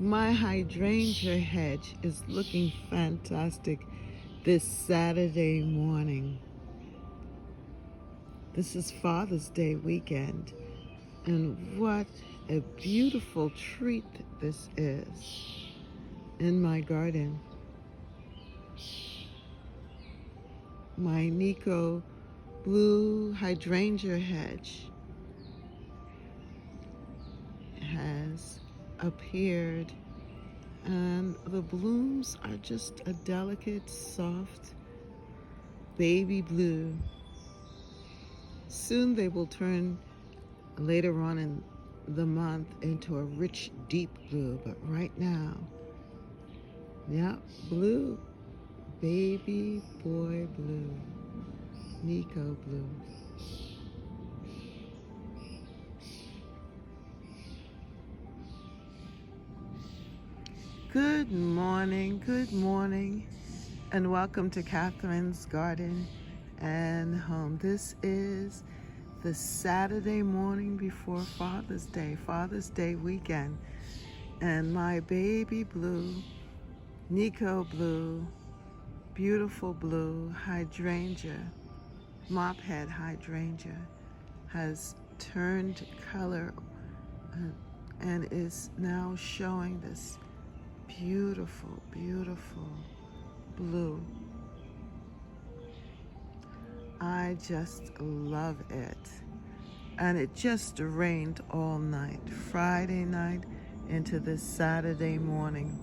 My hydrangea hedge is looking fantastic this Saturday morning. This is Father's Day weekend, and what a beautiful treat this is in my garden. My Nico blue hydrangea hedge has appeared, and the blooms are just a delicate, soft baby blue. Soon they will turn later on in the month into a rich, deep blue, but right now, yeah, blue, baby boy blue, Nico blue. Good morning, and welcome to Catherine's Garden and Home. This is the Saturday morning before Father's Day weekend, and my baby blue, Nico blue, beautiful blue hydrangea, mophead hydrangea, has turned color and is now showing this beautiful, beautiful blue. I just love it. And it just rained all night, Friday night into this Saturday morning.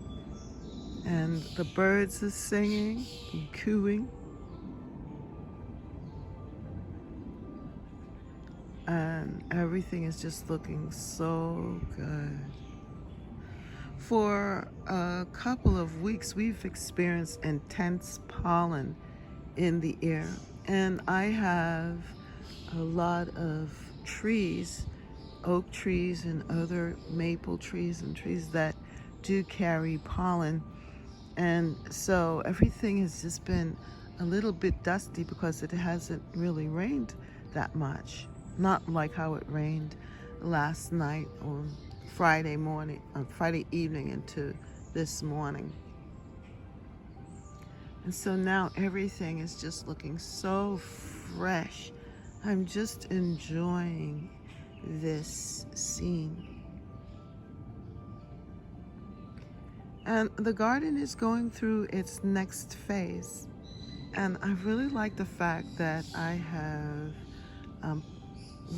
And the birds are singing and cooing. And everything is just looking so good. For a couple of weeks, we've experienced intense pollen in the air. And I have a lot of trees, oak trees and other maple trees and trees that do carry pollen. And so everything has just been a little bit dusty because it hasn't really rained that much. Not like how it rained last night or Friday evening into this morning. And so now everything is just looking so fresh. I'm just enjoying this scene. And the garden is going through its next phase. And I really like the fact that I have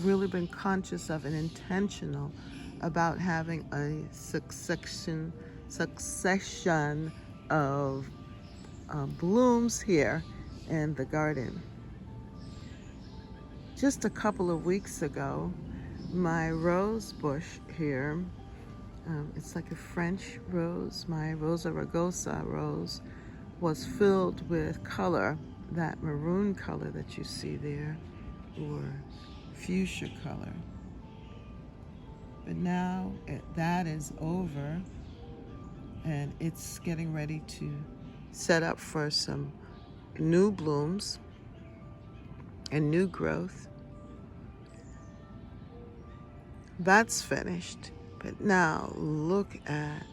really been conscious of and intentional about having a succession of blooms here in the garden. Just a couple of weeks ago, my rose bush here, it's like a French rose, my Rosa rugosa rose, was filled with color, that maroon color that you see there, or fuchsia color. But now that is over, and it's getting ready to set up for some new blooms and new growth. That's finished. But now look at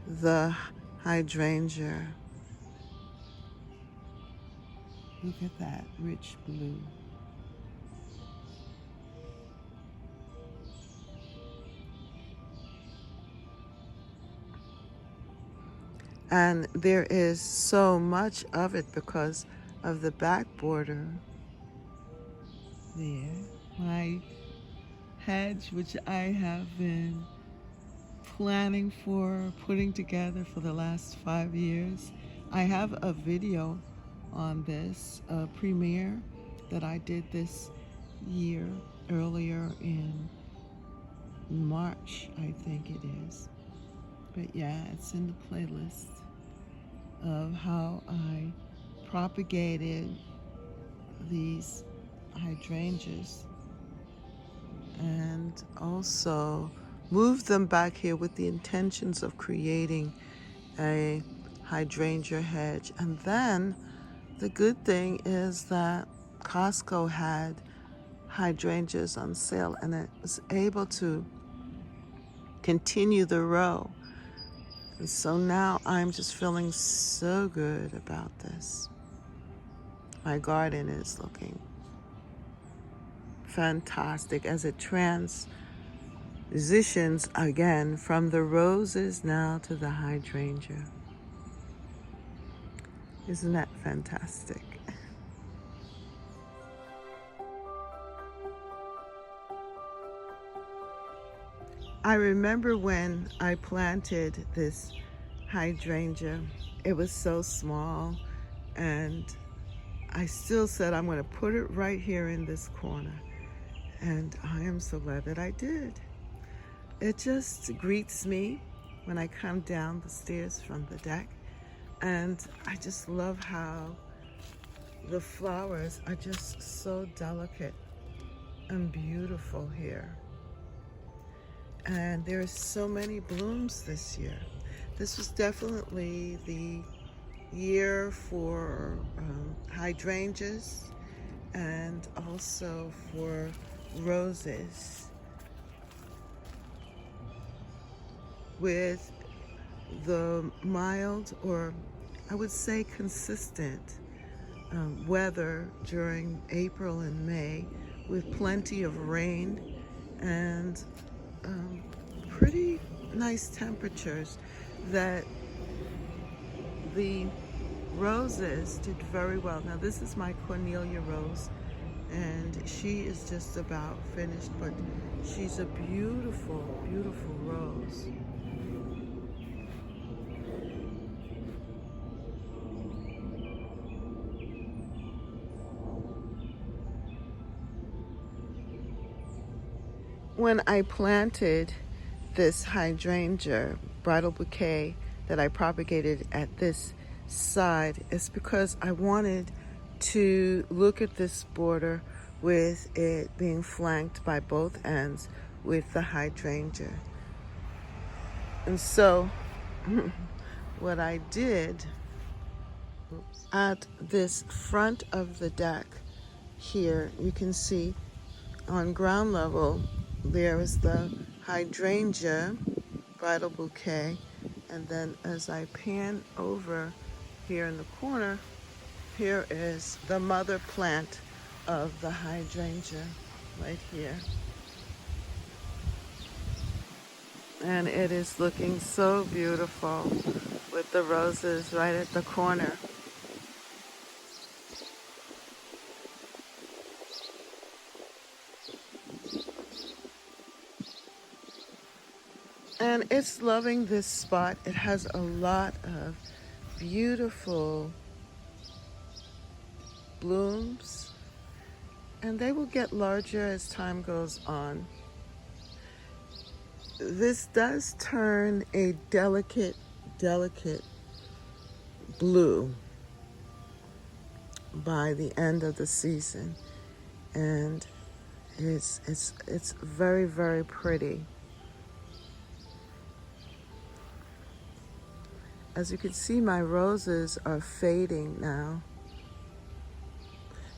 the hydrangea. Look at that rich blue. And there is so much of it because of the back border there. My hedge, which I have been planning for putting together for the last 5 years. I have a video on this, a premiere that I did this year, earlier in March, I think it is. But yeah, it's in the playlist of how I propagated these hydrangeas and also moved them back here with the intentions of creating a hydrangea hedge. And then the good thing is that Costco had hydrangeas on sale, and I was able to continue the row. And so now I'm just feeling so good about this. My garden is looking fantastic as it transitions again from the roses now to the hydrangea. Isn't that fantastic? I remember when I planted this hydrangea, it was so small, and I still said I'm going to put it right here in this corner. And I am so glad that I did. It just greets me when I come down the stairs from the deck. And I just love how the flowers are just so delicate and beautiful here. And there are so many blooms this year. This was definitely the year for hydrangeas and also for roses, with the mild, or I would say consistent, weather during April and May, with plenty of rain and pretty nice temperatures, that the roses did very well. Now this is my Cornelia rose, and she is just about finished, but she's a beautiful, beautiful rose. When I planted this hydrangea bridal bouquet that I propagated at this side, it's because I wanted to look at this border with it being flanked by both ends with the hydrangea. And so what I did at this front of the deck here, you can see on ground level there is the hydrangea bridal bouquet, and then as I pan over here in the corner, here is the mother plant of the hydrangea right here. And it is looking so beautiful with the roses right at the corner. And it's loving this spot. It has a lot of beautiful blooms, and they will get larger as time goes on. This does turn a delicate, delicate blue by the end of the season, and it's very, very pretty. As you can see, my roses are fading now,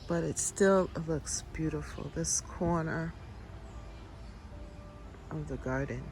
but it still looks beautiful, this corner of the garden.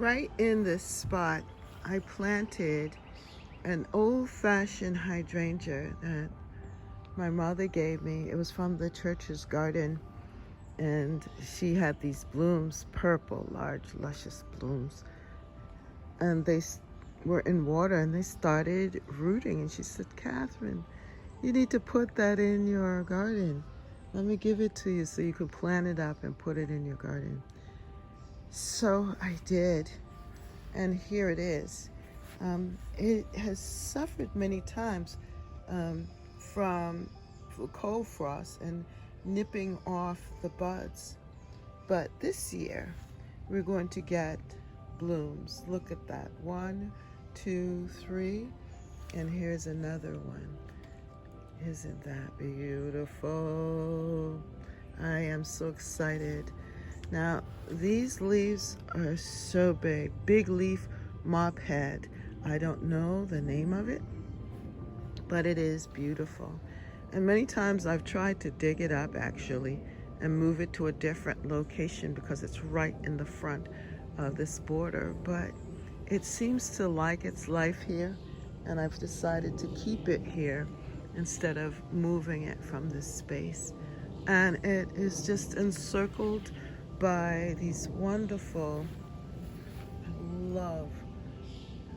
right in this spot, I planted an old-fashioned hydrangea that my mother gave me. It was from the church's garden, and she had these blooms, purple, large, luscious blooms, and they were in water, and they started rooting. And she said, "Catherine, you need to put that in your garden. Let me give it to you so you can plant it up and put it in your garden." So I did, and here it is. It has suffered many times from cold frost and nipping off the buds. But this year, we're going to get blooms. Look at that. 1, 2, 3, and here's another one. Isn't that beautiful? I am so excited. Now, these leaves are so big. Big leaf mophead. I don't know the name of it, but it is beautiful. And many times I've tried to dig it up actually and move it to a different location because it's right in the front of this border, but it seems to like its life here, and I've decided to keep it here instead of moving it from this space. And it is just encircled by these wonderful, I love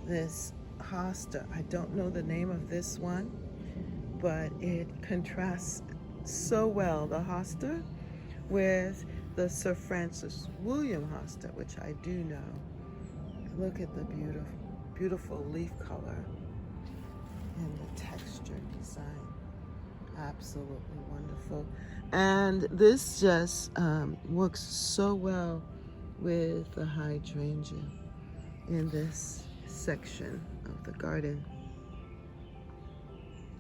this hosta. I don't know the name of this one, but it contrasts so well, the hosta, with the Sir Francis William hosta, which I do know. Look at the beautiful, beautiful leaf color and the texture design. Absolutely wonderful. And this just works so well with the hydrangea in this section of the garden.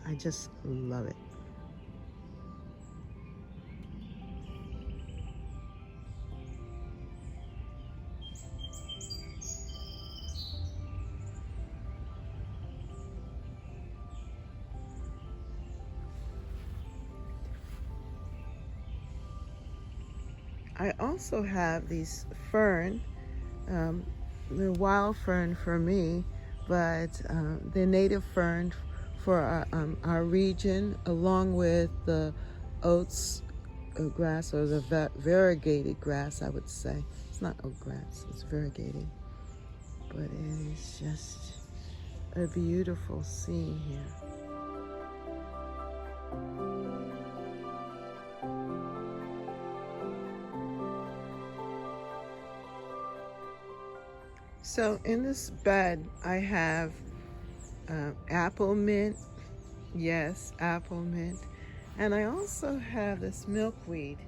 I just love it. I also have these fern, the wild fern for me, but the native fern for our region, along with the oats grass, or the variegated grass, I would say. It's not oat grass, it's variegated. But it is just a beautiful scene here. So in this bed, I have apple mint. Yes, apple mint. And I also have this milkweed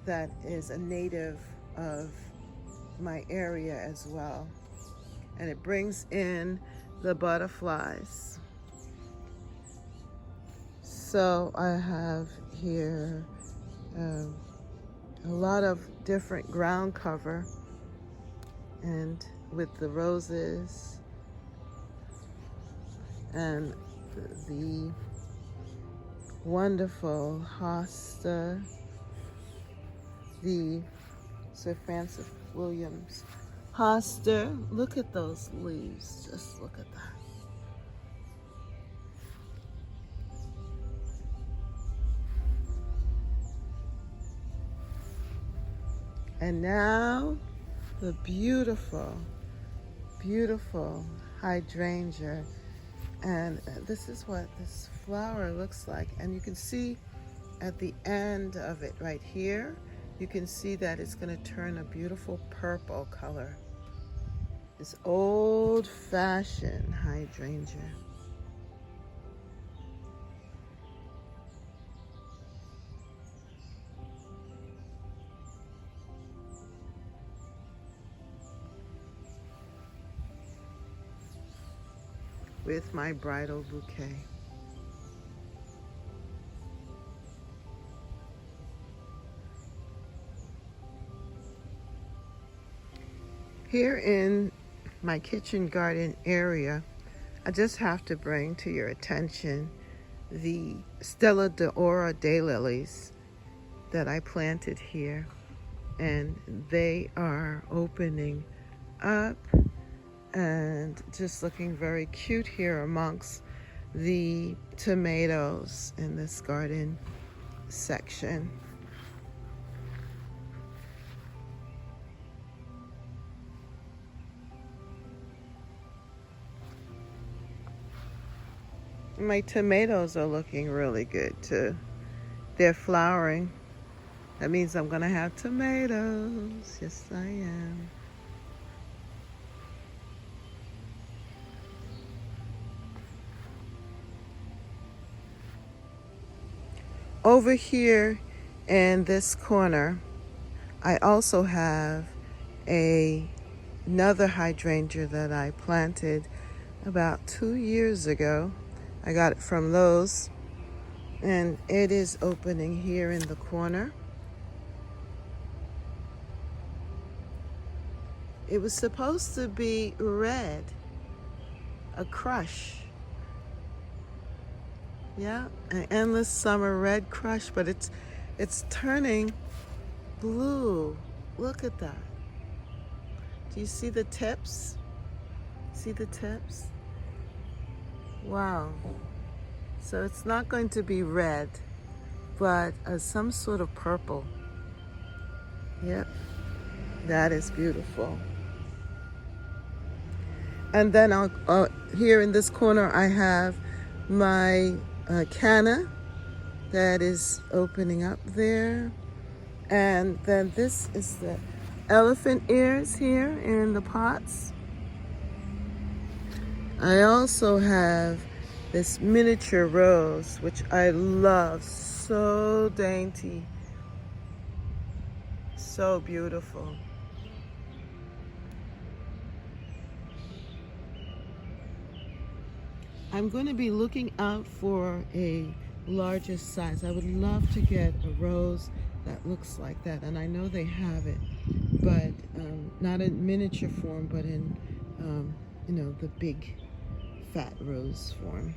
that is a native of my area as well. And it brings in the butterflies. So I have here a lot of different ground cover, and with the roses and the wonderful hosta, the Sir Francis Williams hosta. Look at those leaves, just look at that. And now the beautiful, beautiful hydrangea. And this is what this flower looks like. And you can see at the end of it right here, you can see that it's going to turn a beautiful purple color. This old-fashioned hydrangea. With my bridal bouquet. Here in my kitchen garden area, I just have to bring to your attention the Stella d'Oro daylilies that I planted here, and they are opening up and just looking very cute here amongst the tomatoes in this garden section. My tomatoes are looking really good too. They're flowering. That means I'm gonna have tomatoes. Yes, I am. Over here in this corner, I also have another hydrangea that I planted about 2 years ago. I got it from Lowe's, and it is opening here in the corner. It was supposed to be red, a crush. Yeah, an endless summer red crush, but it's turning blue. Look at that. Do you see the tips? See the tips? Wow. So it's not going to be red, but some sort of purple. Yep, that is beautiful. And then here in this corner, I have my canna that is opening up there. And then this is the elephant ears here in the pots. I also have this miniature rose, which I love. So dainty. So beautiful. I'm going to be looking out for a larger size. I would love to get a rose that looks like that, and I know they have it, but not in miniature form, but in the big fat rose form.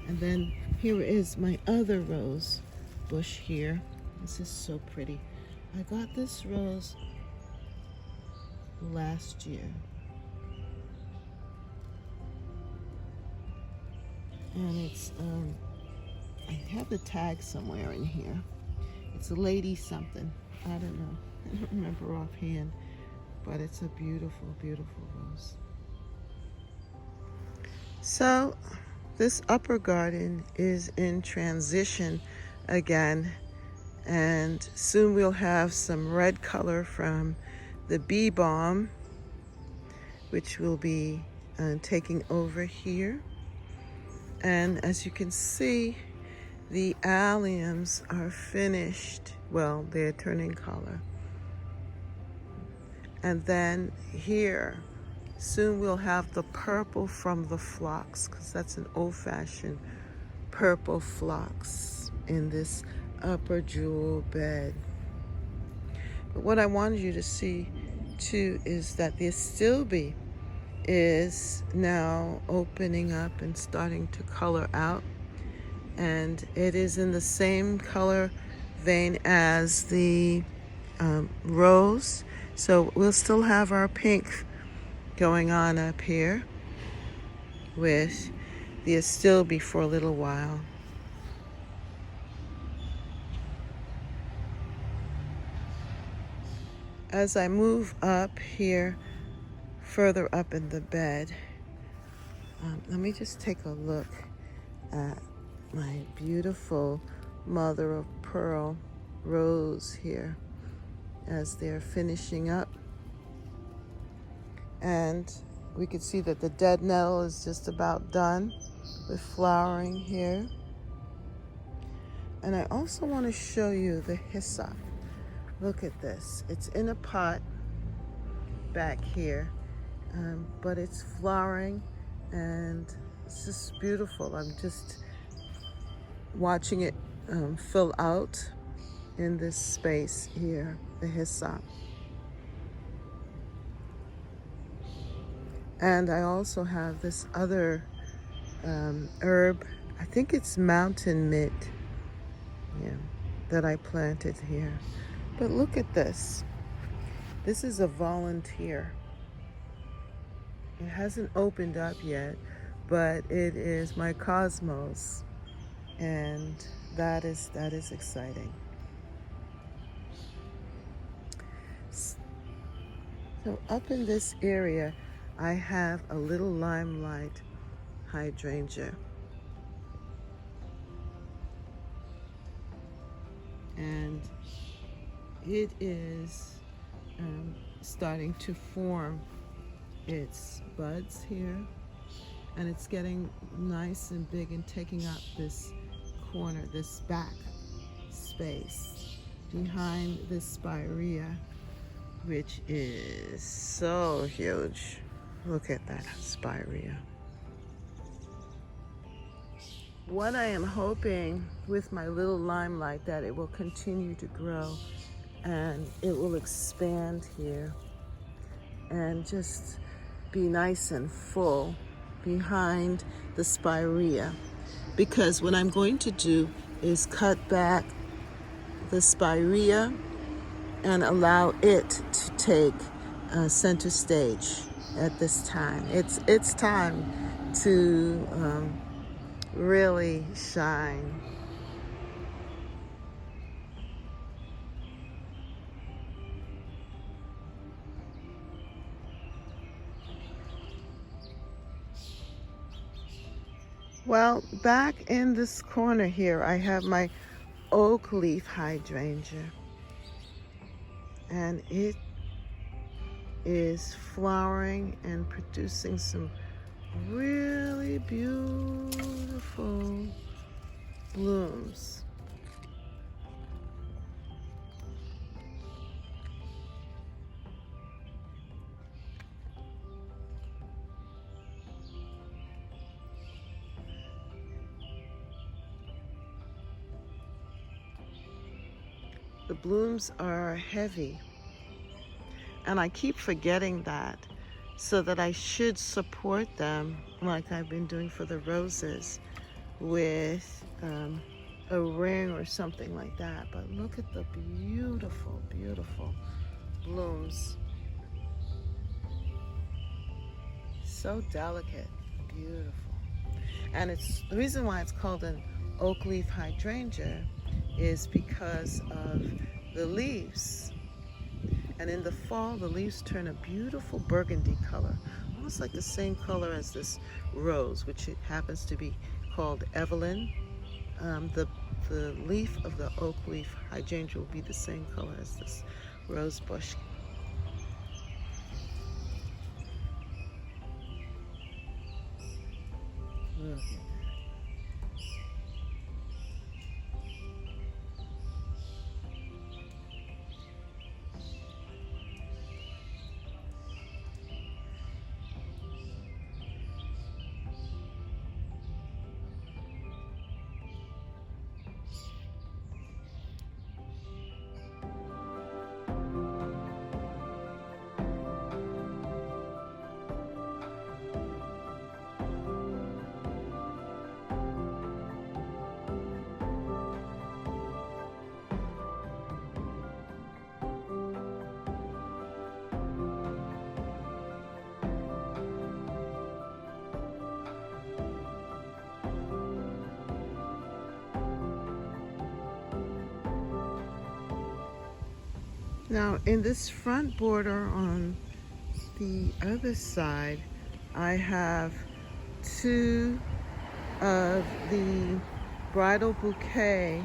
And then here is my other rose bush here. This is so pretty. I got this rose last year. And it's, I have the tag somewhere in here. It's a lady something. I don't know. I don't remember offhand. But it's a beautiful, beautiful rose. So, this upper garden is in transition again. And soon we'll have some red color from the bee balm, which will be taking over here. And as you can see, the alliums are finished. Well, they're turning color. And then here, soon we'll have the purple from the phlox, because that's an old-fashioned purple phlox in this upper jewel bed. But what I wanted you to see too is that the astilbe is now opening up and starting to color out, and it is in the same color vein as the rose, so we'll still have our pink going on up here with the astilbe for a little while. As I move up here further up in the bed, let me just take a look at my beautiful mother of pearl rose here as they're finishing up. And we can see that the dead nettle is just about done with flowering here. And I also want to show you the hyssop. Look at this. It's in a pot back here. But it's flowering and it's just beautiful. I'm just watching it fill out in this space here, the hyssop. And I also have this other herb, I think it's mountain mint, that I planted here. But look at this. This is a volunteer. It hasn't opened up yet, but it is my cosmos, and that is exciting. So up in this area, I have a little limelight hydrangea. And it is starting to form its buds here, and it's getting nice and big and taking up this corner, this back space behind this spirea, which is so huge. Look at that spirea. What I am hoping with my little limelight, that it will continue to grow and it will expand here and just be nice and full behind the spirea. Because what I'm going to do is cut back the spirea and allow it to take center stage at this time. It's time to really shine. Well, back in this corner here, I have my oak leaf hydrangea, and it is flowering and producing some really beautiful blooms. The blooms are heavy, and I keep forgetting that, so that I should support them like I've been doing for the roses with a ring or something like that. But look at the beautiful, beautiful blooms. So delicate, beautiful. And it's the reason why it's called an oak leaf hydrangea is because of the leaves. And in the fall, the leaves turn a beautiful burgundy color, almost like the same color as this rose, which it happens to be called Evelyn. The leaf of the oak leaf hydrangea will be the same color as this rose bush. Look at that. Now, in this front border on the other side, I have two of the bridal bouquet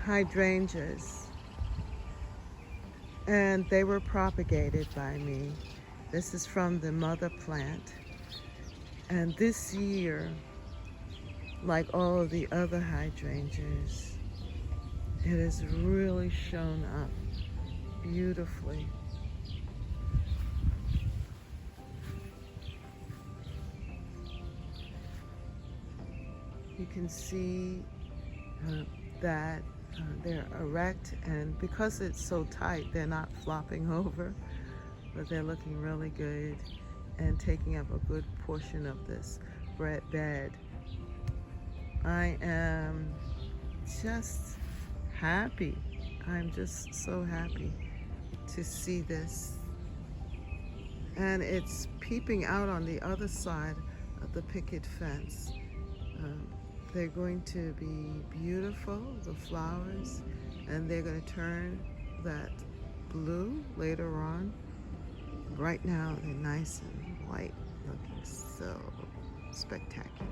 hydrangeas, and they were propagated by me. This is from the mother plant, and this year, like all of the other hydrangeas, it has really shown up beautifully. You can see that they're erect, and because it's so tight, they're not flopping over, but they're looking really good and taking up a good portion of this bed. I am just happy. I'm just so happy to see this, and it's peeping out on the other side of the picket fence. They're going to be beautiful, the flowers, and they're going to turn that blue later on. Right now they're nice and white, looking so spectacular.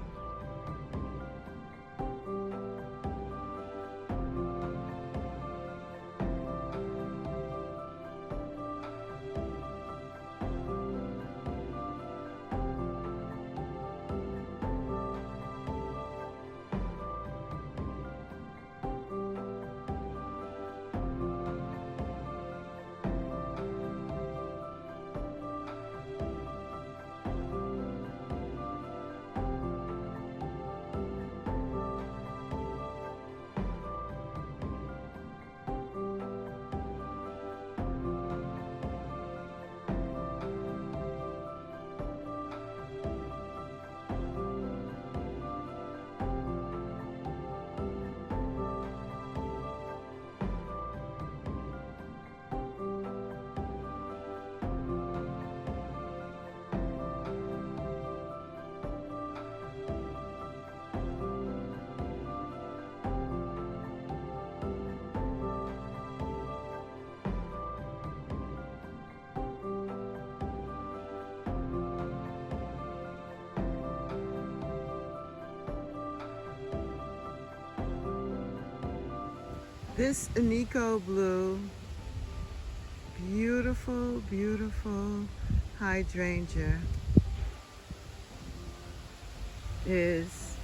This Inico blue, beautiful, beautiful hydrangea is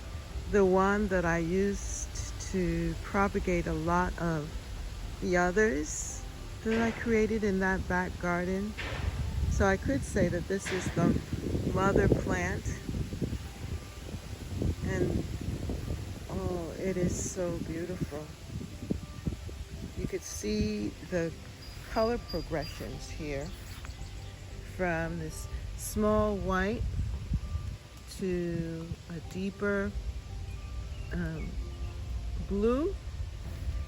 the one that I used to propagate a lot of the others that I created in that back garden. So I could say that this is the mother plant, and oh, it is so beautiful. You could see the color progressions here from this small white to a deeper blue.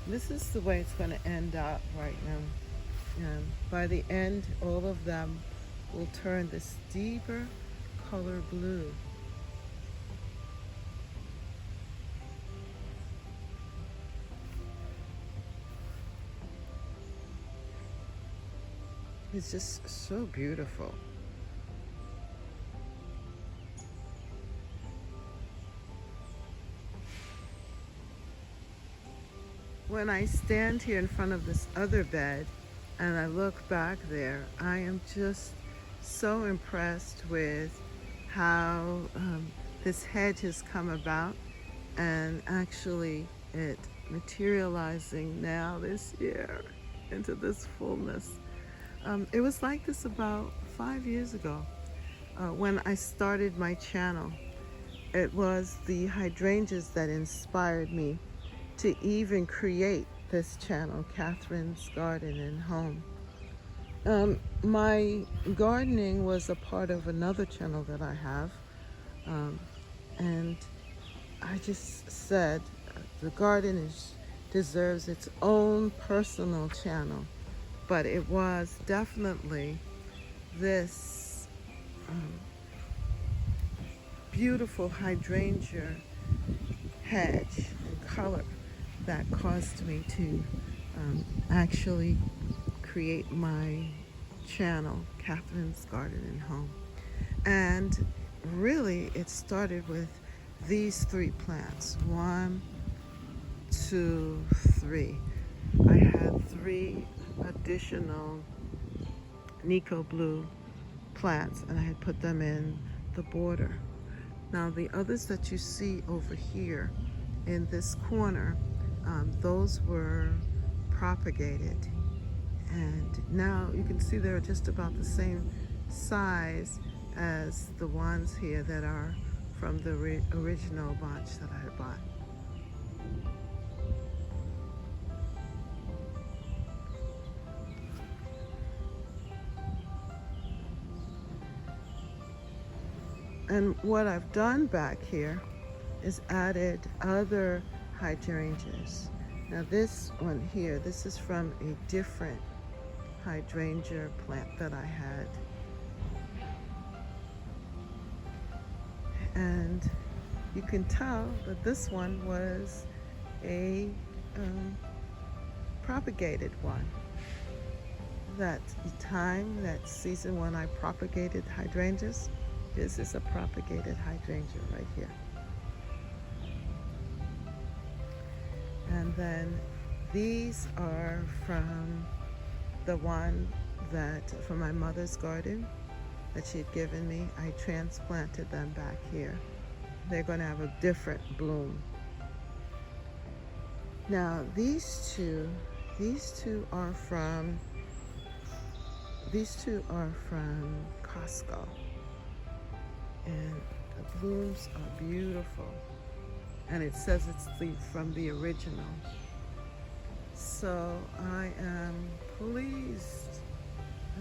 This is the way it's going to end up right now. By the end, all of them will turn this deeper color blue. It's just so beautiful. When I stand here in front of this other bed and I look back there, I am just so impressed with how this hedge has come about, and actually it materializing now this year into this fullness. It was like this about 5 years ago when I started my channel. It was the hydrangeas that inspired me to even create this channel, Catherine's Garden and Home. My gardening was a part of another channel that I have, and I just said the garden deserves its own personal channel. But it was definitely this beautiful hydrangea hedge and color that caused me to actually create my channel, Catherine's Garden and Home. And really, it started with these 3 plants. 1, 2, 3. I had 3 additional Inico blue plants, and I had put them in the border. Now the others that you see over here in this corner, those were propagated, and now you can see they're just about the same size as the ones here that are from the original bunch that I had bought. And what I've done back here is added other hydrangeas. Now this one here, this is from a different hydrangea plant that I had And you can tell that this one was a propagated one. That season when I propagated hydrangeas, this is a propagated hydrangea right here. And then these are from the one from my mother's garden that she had given me. I transplanted them back here. They're going to have a different bloom. Now these two are from Costco, and the blooms are beautiful, and it says it's from the original. So I am pleased.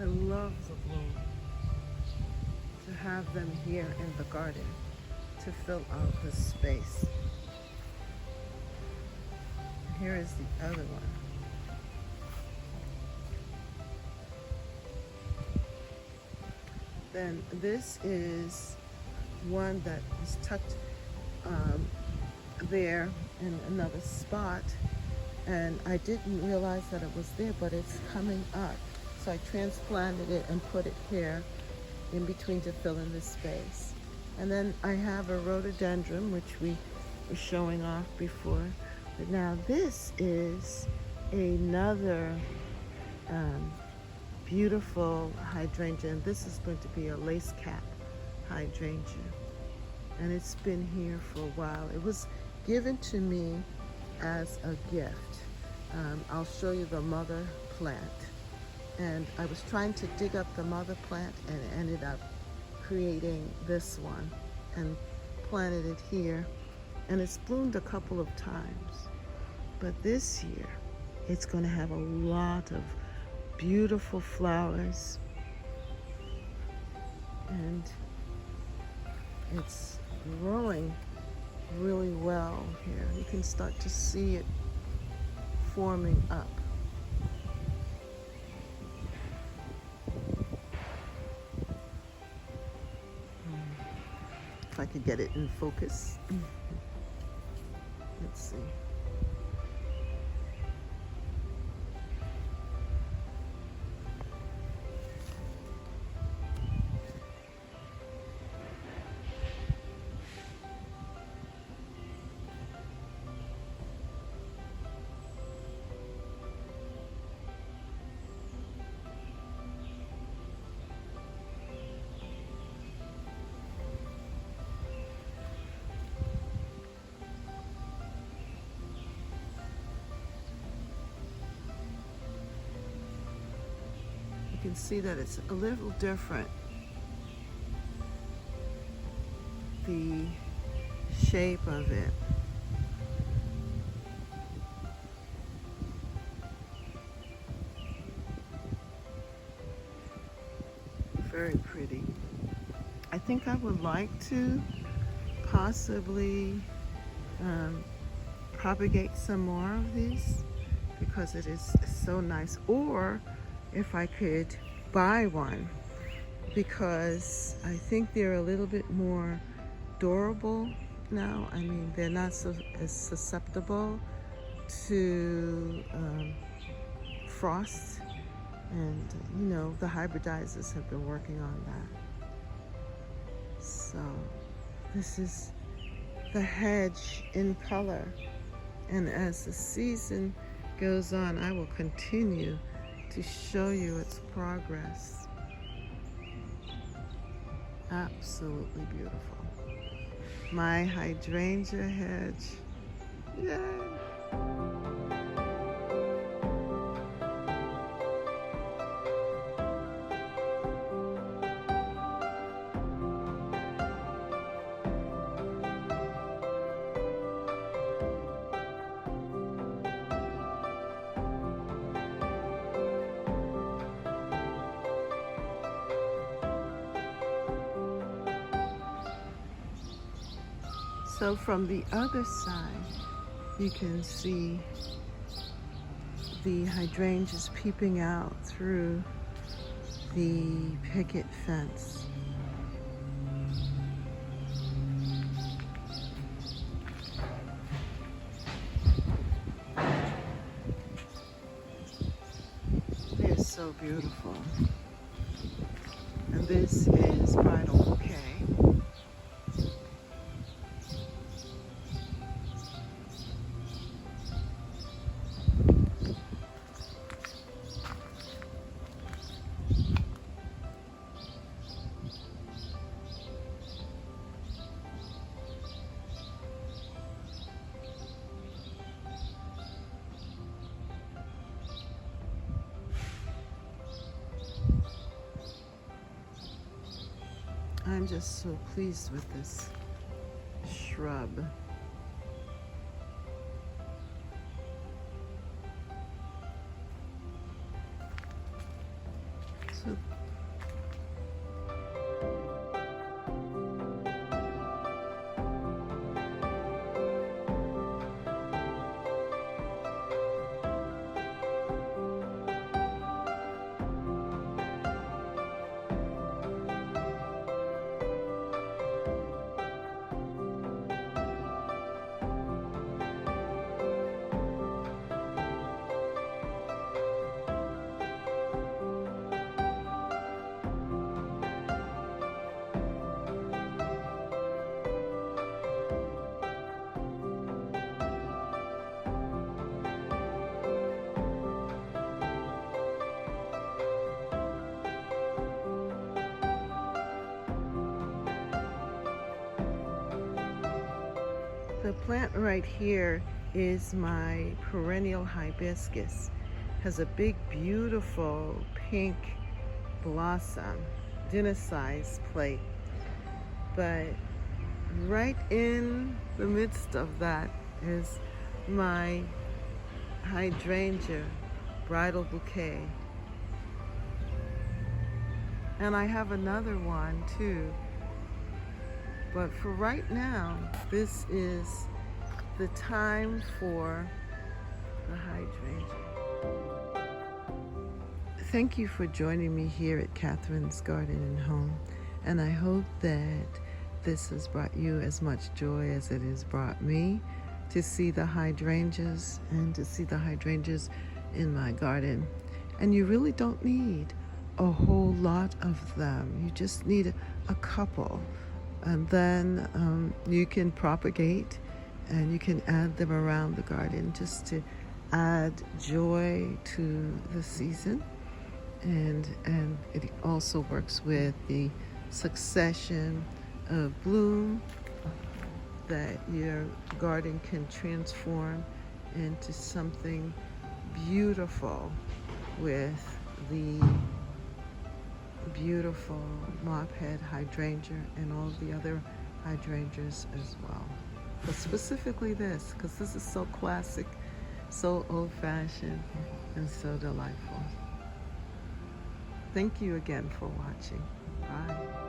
I love the bloom. To have them here in the garden to fill out the space. Here is the other one. Then this is one that is tucked there in another spot, and I didn't realize that it was there, but it's coming up. So I transplanted it and put it here in between to fill in this space. And then I have a rhododendron, which we were showing off before. But now this is another beautiful hydrangea, and this is going to be a lace cap hydrangea. And it's been here for a while. It was given to me as a gift. I'll show you the mother plant. And I was trying to dig up the mother plant, and it ended up creating this one and planted it here. And it's bloomed a couple of times. But this year, it's going to have a lot of beautiful flowers. And it's growing really well here. You can start to see it forming up. If I could get it in focus. Let's see. You can see that it's a little different. The shape of it. Very pretty. I think I would like to possibly propagate some more of these because it is so nice. Or if I could buy one, because I think they're a little bit more durable now. I mean, they're not as susceptible to frost, and you know, the hybridizers have been working on that. So this is the hedge in color, and as the season goes on, I will continue to show you its progress. Absolutely beautiful. My hydrangea hedge. Yay! So from the other side, you can see the hydrangeas peeping out through the picket fence. So beautiful. And this is bridal bouquet. I'm just so pleased with this shrub. So the plant right here is my perennial hibiscus. Has a big, beautiful pink blossom, dinner-sized plate. But right in the midst of that is my hydrangea bridal bouquet. And I have another one too. But for right now, this is the time for the hydrangea. Thank you for joining me here at Catherine's Garden and Home. And I hope that this has brought you as much joy as it has brought me to see the hydrangeas and to see the hydrangeas in my garden. And you really don't need a whole lot of them. You just need a couple. And then you can propagate and you can add them around the garden just to add joy to the season. And it also works with the succession of bloom that your garden can transform into something beautiful with the beautiful mophead hydrangea and all the other hydrangeas as well. But specifically this, because this is so classic, so old-fashioned, and so delightful. Thank you again for watching. Bye.